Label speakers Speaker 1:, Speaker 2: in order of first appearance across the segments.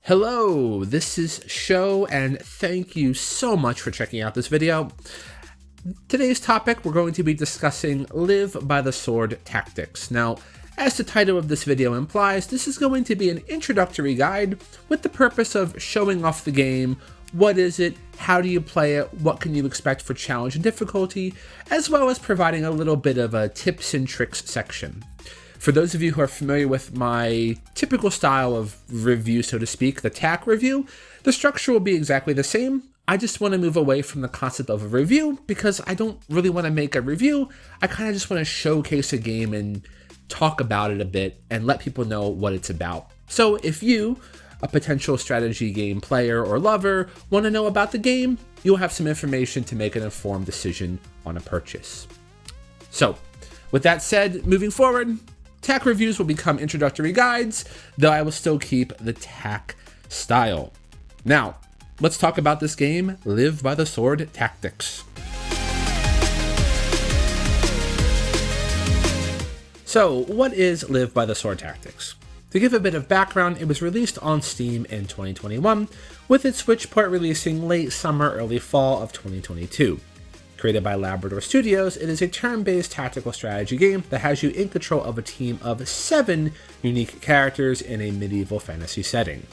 Speaker 1: Hello, this is Sho, and thank you so much for checking out this video. Today's topic, we're going to be discussing Live by the Sword tactics. Now, as the title of this video implies, this is going to be an introductory guide with the purpose of showing off the game. What is it? How do you play it? What can you expect for challenge and difficulty? As well as providing a little bit of a tips and tricks section. For those of you who are familiar with my typical style of review, so to speak, the TAC review, the structure will be exactly the same. I just want to move away from the concept of a review because I don't really want to make a review. I kind of just want to showcase a game and talk about it a bit and let people know what it's about. So if you, a potential strategy game player or lover, want to know about the game, you'll have some information to make an informed decision on a purchase. So with that said, moving forward, TAC reviews will become introductory guides, though I will still keep the TAC style. Now, let's talk about this game, Live by the Sword Tactics. So, what is Live by the Sword Tactics? To give a bit of background, it was released on Steam in 2021, with its Switch port releasing late summer, early fall of 2022. Created by Labrador Studios, it is a turn-based tactical strategy game that has you in control of a team of 7 unique characters in a medieval fantasy setting.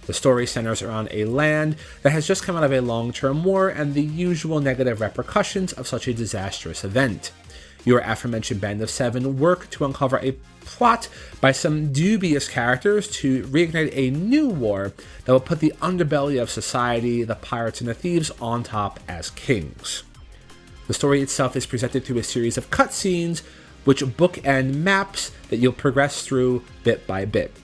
Speaker 1: The story centers around a land that has just come out of a long-term war and the usual negative repercussions of such a disastrous event. Your aforementioned band of 7 work to uncover a plot by some dubious characters to reignite a new war that will put the underbelly of society, the pirates and the thieves, on top as kings. The story itself is presented through a series of cutscenes, which bookend maps that you'll progress through bit by bit.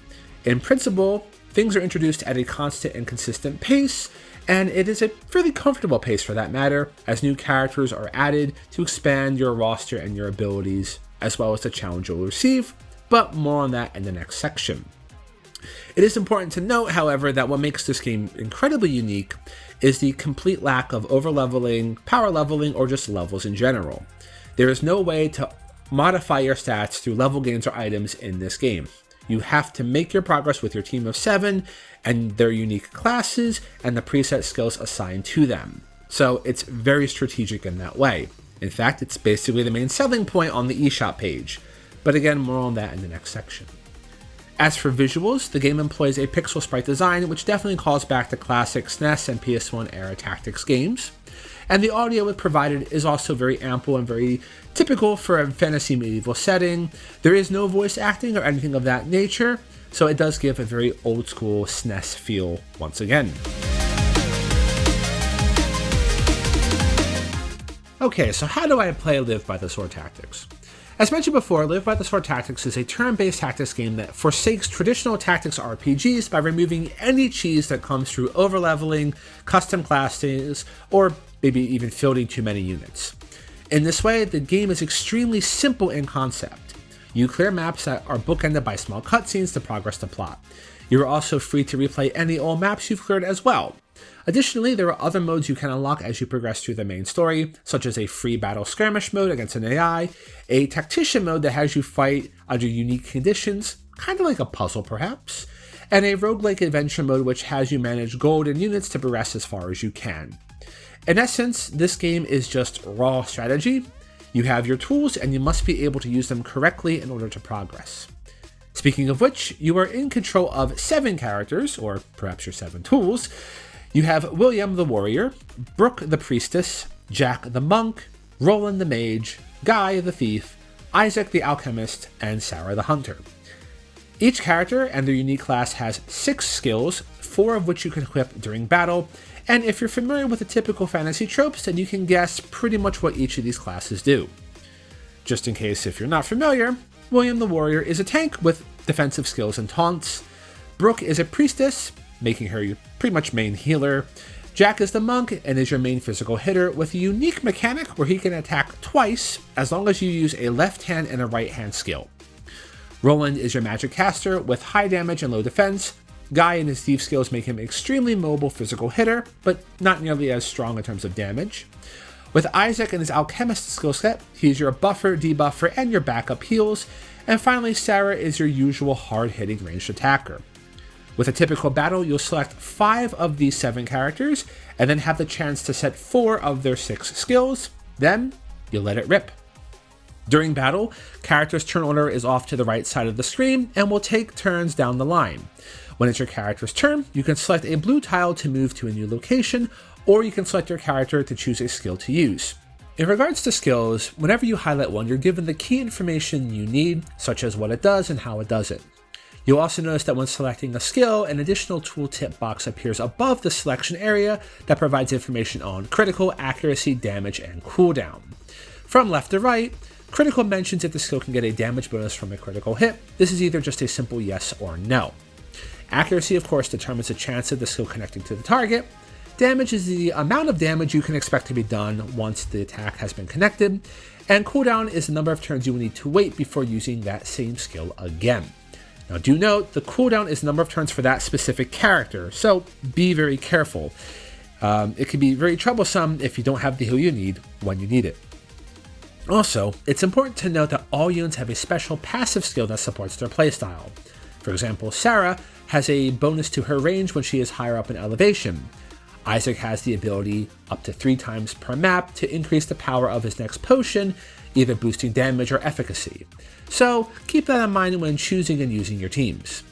Speaker 1: In principle, things are introduced at a constant and consistent pace, and it is a fairly comfortable pace for that matter, as new characters are added to expand your roster and your abilities, as well as the challenge you'll receive, but more on that in the next section. It is important to note, however, that what makes this game incredibly unique is the complete lack of overleveling, power leveling, or just levels in general. There is no way to modify your stats through level gains or items in this game. You have to make your progress with your team of 7 and their unique classes and the preset skills assigned to them. So it's very strategic in that way. In fact, it's basically the main selling point on the eShop page. But again, more on that in the next section. As for visuals, the game employs a pixel sprite design, which definitely calls back to classic SNES and PS1 era tactics games. And the audio it provided is also very ample and very typical for a fantasy medieval setting. There is no voice acting or anything of that nature, so it does give a very old school SNES feel once again. Okay, so how do I play Live by the Sword Tactics? As mentioned before, Live by the Sword Tactics is a turn-based tactics game that forsakes traditional tactics RPGs by removing any cheese that comes through overleveling, custom classes, or maybe even fielding too many units. In this way, the game is extremely simple in concept. You clear maps that are bookended by small cutscenes to progress the plot. You are also free to replay any old maps you've cleared as well. Additionally, there are other modes you can unlock as you progress through the main story, such as a free battle skirmish mode against an AI, a tactician mode that has you fight under unique conditions, kind of like a puzzle perhaps, and a roguelike adventure mode which has you manage gold and units to progress as far as you can. In essence, this game is just raw strategy. You have your tools and you must be able to use them correctly in order to progress. Speaking of which, you are in control of 7 characters, or perhaps your 7 tools. You have William the Warrior, Brooke the Priestess, Jack the Monk, Roland the Mage, Guy the Thief, Isaac the Alchemist, and Sarah the Hunter. Each character and their unique class has 6 skills, 4 of which you can equip during battle, and if you're familiar with the typical fantasy tropes, then you can guess pretty much what each of these classes do. Just in case if you're not familiar, William the Warrior is a tank with defensive skills and taunts, Brooke is a priestess, making her your pretty much main healer. Jack is the monk and is your main physical hitter with a unique mechanic where he can attack twice as long as you use a left hand and a right hand skill. Roland is your magic caster with high damage and low defense. Guy and his thief skills make him an extremely mobile physical hitter, but not nearly as strong in terms of damage. With Isaac and his alchemist skill set, he's your buffer, debuffer, and your backup heals. And finally, Sarah is your usual hard-hitting ranged attacker. With a typical battle, you'll select 5 of these 7 characters, and then have the chance to set 4 of their 6 skills, then you'll let it rip. During battle, characters' turn order is off to the right side of the screen, and will take turns down the line. When it's your character's turn, you can select a blue tile to move to a new location, or you can select your character to choose a skill to use. In regards to skills, whenever you highlight one, you're given the key information you need, such as what it does and how it does it. You'll also notice that when selecting a skill, an additional tooltip box appears above the selection area that provides information on critical, accuracy, damage, and cooldown. From left to right, critical mentions if the skill can get a damage bonus from a critical hit. This is either just a simple yes or no. Accuracy, of course, determines the chance of the skill connecting to the target. Damage is the amount of damage you can expect to be done once the attack has been connected. And cooldown is the number of turns you will need to wait before using that same skill again. Now do note, the cooldown is the number of turns for that specific character, so be very careful. It can be very troublesome if you don't have the heal you need when you need it. Also, it's important to note that all units have a special passive skill that supports their playstyle. For example, Sarah has a bonus to her range when she is higher up in elevation. Isaac has the ability up to 3 times per map to increase the power of his next potion, either boosting damage or efficacy. So keep that in mind when choosing and using your teams.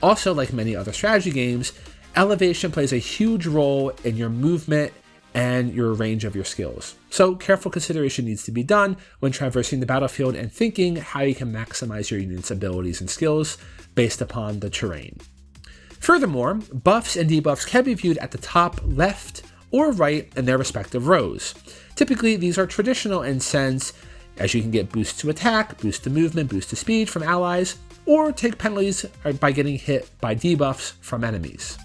Speaker 1: Also, like many other strategy games, elevation plays a huge role in your movement and your range of your skills. So careful consideration needs to be done when traversing the battlefield and thinking how you can maximize your unit's abilities and skills based upon the terrain. Furthermore, buffs and debuffs can be viewed at the top left or right in their respective rows. Typically, these are traditional in sense, as you can get boost to attack, boost to movement, boost to speed from allies, or take penalties by getting hit by debuffs from enemies.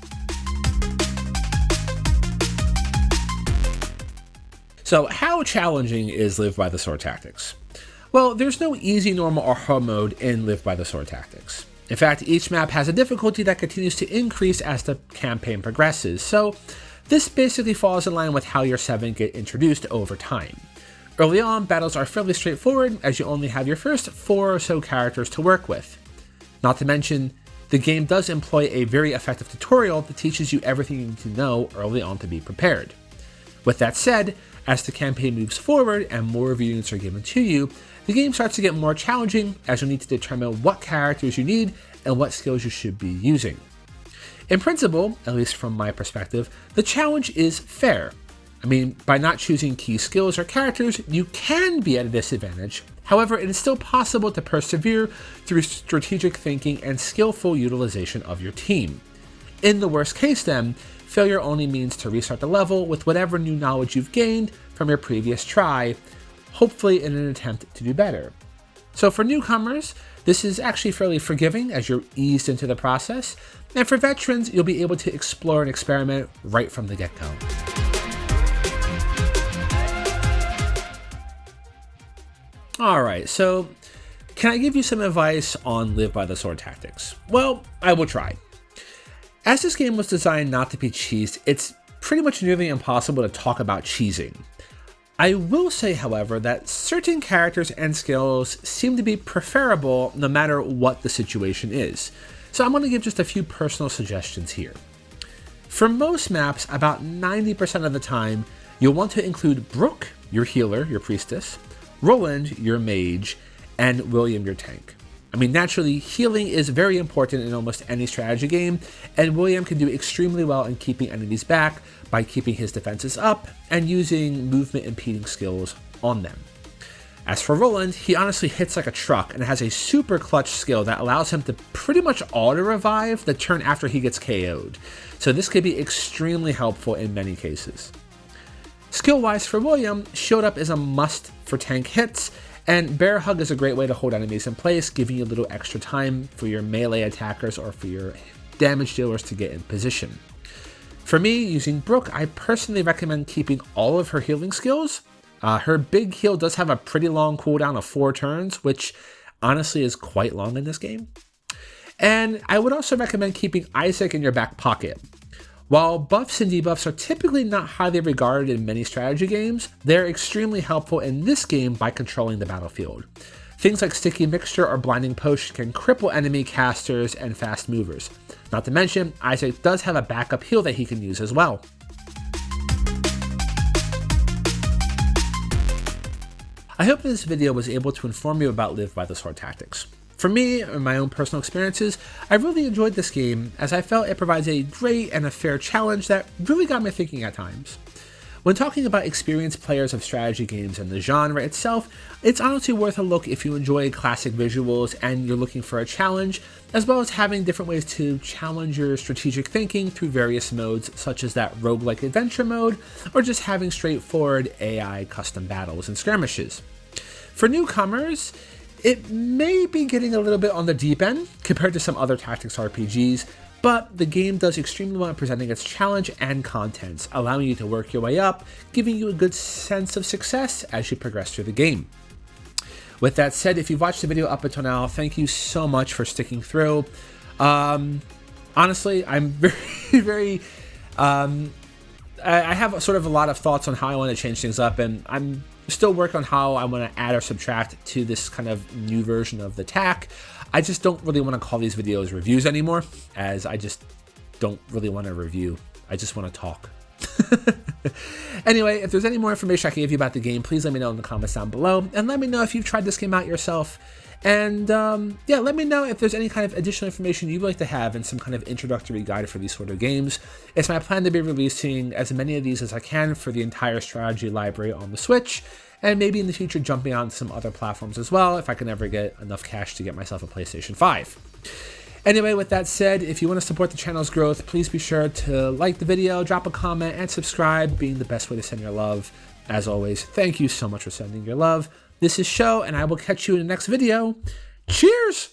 Speaker 1: So how challenging is Live by the Sword Tactics? Well, there's no easy, normal, or hard mode in Live by the Sword Tactics. In fact, each map has a difficulty that continues to increase as the campaign progresses, so this basically falls in line with how your 7 get introduced over time. Early on, battles are fairly straightforward as you only have your first 4 or so characters to work with. Not to mention, the game does employ a very effective tutorial that teaches you everything you need to know early on to be prepared. With that said, as the campaign moves forward and more of your units are given to you, the game starts to get more challenging as you'll need to determine what characters you need and what skills you should be using. In principle, at least from my perspective, the challenge is fair. I mean, by not choosing key skills or characters, you can be at a disadvantage. However, it is still possible to persevere through strategic thinking and skillful utilization of your team. In the worst case then, failure only means to restart the level with whatever new knowledge you've gained from your previous try, hopefully in an attempt to do better. So for newcomers, this is actually fairly forgiving as you're eased into the process, and for veterans, you'll be able to explore and experiment right from the get-go. Alright, so can I give you some advice on Live by the Sword Tactics? Well, I will try. As this game was designed not to be cheesed, it's pretty much nearly impossible to talk about cheesing. I will say, however, that certain characters and skills seem to be preferable no matter what the situation is. So I'm going to give just a few personal suggestions here. For most maps, about 90% of the time, you'll want to include Brooke, your healer, your priestess, Roland, your mage, and William, your tank. I mean, naturally, healing is very important in almost any strategy game, and William can do extremely well in keeping enemies back by keeping his defenses up and using movement impeding skills on them. As for Roland, he honestly hits like a truck and has a super clutch skill that allows him to pretty much auto-revive the turn after he gets KO'd, so this could be extremely helpful in many cases. Skill-wise for William, Shield Up is a must for tank hits, and Bear Hug is a great way to hold enemies in place, giving you a little extra time for your melee attackers or for your damage dealers to get in position. For me, using Brooke, I personally recommend keeping all of her healing skills. Her big heal does have a pretty long cooldown of 4 turns, which honestly is quite long in this game. And I would also recommend keeping Isaac in your back pocket. While buffs and debuffs are typically not highly regarded in many strategy games, they're extremely helpful in this game by controlling the battlefield. Things like Sticky Mixture or Blinding Potion can cripple enemy casters and fast movers. Not to mention, Isaac does have a backup heal that he can use as well. I hope this video was able to inform you about Live by the Sword tactics. For me, and my own personal experiences, I really enjoyed this game as I felt it provides a great and a fair challenge that really got me thinking at times. When talking about experienced players of strategy games and the genre itself, it's honestly worth a look if you enjoy classic visuals and you're looking for a challenge, as well as having different ways to challenge your strategic thinking through various modes such as that roguelike adventure mode, or just having straightforward AI custom battles and skirmishes. For newcomers, it may be getting a little bit on the deep end compared to some other tactics RPGs, but the game does extremely well at presenting its challenge and contents, allowing you to work your way up, giving you a good sense of success as you progress through the game. With that said, if you've watched the video up until now, thank you so much for sticking through. Honestly, I'm very, I have sort of a lot of thoughts on how I want to change things up, and I'm still working on how I want to add or subtract to this kind of new version of the TAC. I just don't really want to call these videos reviews anymore, as I just don't really want to review. I just want to talk. Anyway, if there's any more information I can give you about the game, please let me know in the comments down below, and let me know if you've tried this game out yourself. And yeah, let me know if there's any kind of additional information you'd like to have in some kind of introductory guide for these sort of games. It's my plan to be releasing as many of these as I can for the entire strategy library on the Switch, and maybe in the future jumping on some other platforms as well if I can ever get enough cash to get myself a PlayStation 5. Anyway, with that said, if you want to support the channel's growth, please be sure to like the video, drop a comment, and subscribe, being the best way to send your love. As always, thank you so much for sending your love. This is Sho, and I will catch you in the next video. Cheers!